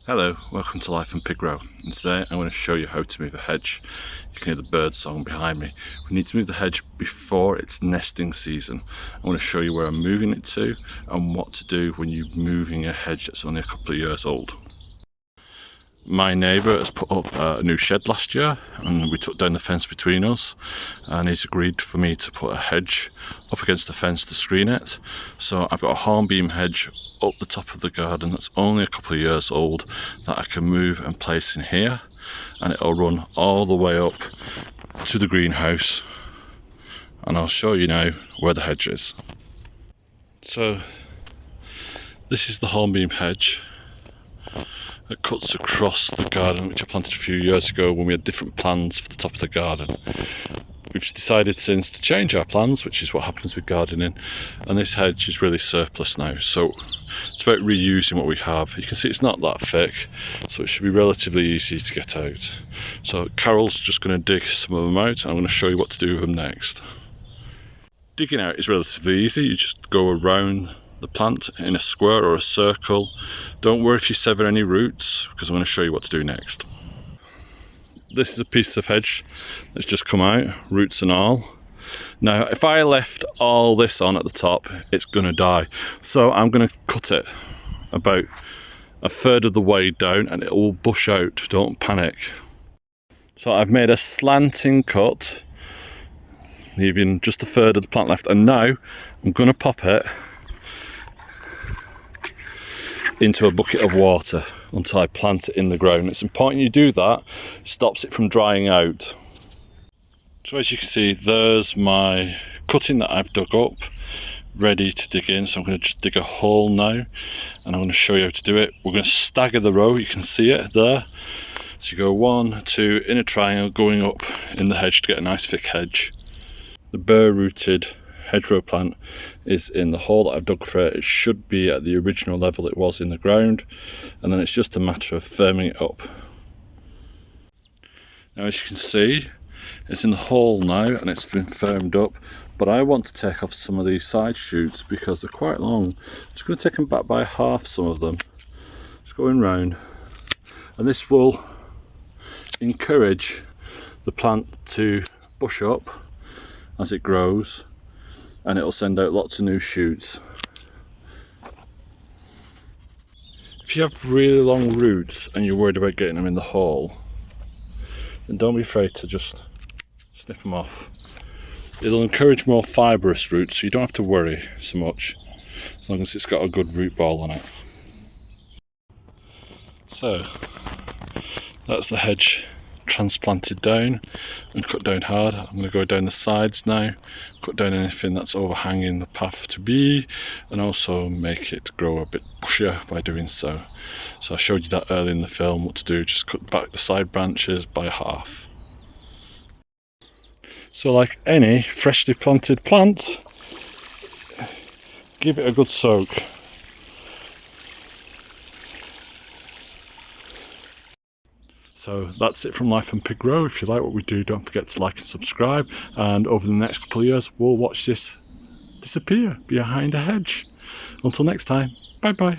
Hello, welcome to Life in Pig Row, and today I'm going to show you how to move a hedge. You can hear the bird song behind me. We need to move the hedge before it's nesting season. I'm going to show you where I'm moving it to and what to do when you're moving a hedge that's only a couple of years old. My neighbour has put up a new shed last year and we took down the fence between us, and he's agreed for me to put a hedge up against the fence to screen it. So I've got a hornbeam hedge up the top of the garden that's only a couple of years old that I can move and place in here, and it'll run all the way up to the greenhouse, and I'll show you now where the hedge is. So this is the hornbeam hedge that cuts across the garden, which I planted a few years ago when we had different plans for the top of the garden. We've decided since to change our plans, which is what happens with gardening, and this hedge is really surplus now, so it's about reusing what we have. You can see it's not that thick, so it should be relatively easy to get out. So Carol's just going to dig some of them out, and I'm going to show you what to do with them next. Digging out is relatively easy. You just go around the plant in a square or a circle. Don't worry if you sever any roots, because I'm going to show you what to do next. This is a piece of hedge that's just come out, roots and all. Now if I left all this on at the top, it's going to die, so I'm going to cut it about a third of the way down and it will bush out. Don't panic. So I've made a slanting cut, leaving just a third of the plant left, and now I'm going to pop it into a bucket of water until I plant it in the ground. It's important you do that, stops it from drying out. So as you can see, there's my cutting that I've dug up, ready to dig in. So I'm going to just dig a hole now, and I'm going to show you how to do it. We're going to stagger the row, you can see it there. So you go 1, 2 in a triangle, going up in the hedge to get a nice thick hedge. The bare-rooted hedgerow plant is in the hole that I've dug for it. It should be at the original level it was in the ground, and then it's just a matter of firming it up. Now as you can see, it's in the hole now and it's been firmed up, but I want to take off some of these side shoots because they're quite long. I'm just going to take them back by half, some of them, just going round, and this will encourage the plant to bush up as it grows, and it'll send out lots of new shoots. If you have really long roots and you're worried about getting them in the hole, then don't be afraid to just snip them off. It'll encourage more fibrous roots, so you don't have to worry so much, as long as it's got a good root ball on it. So that's the hedge transplanted down and cut down hard. I'm going to go down the sides now, cut down anything that's overhanging the path to be, and also make it grow a bit bushier by doing so. So I showed you that earlier in the film, what to do, just cut back the side branches by half. So like any freshly planted plant, give it a good soak. So that's it from Life in Pig Row. If you like what we do, don't forget to like and subscribe, and over the next couple of years we'll watch this disappear behind a hedge. Until next time, bye bye.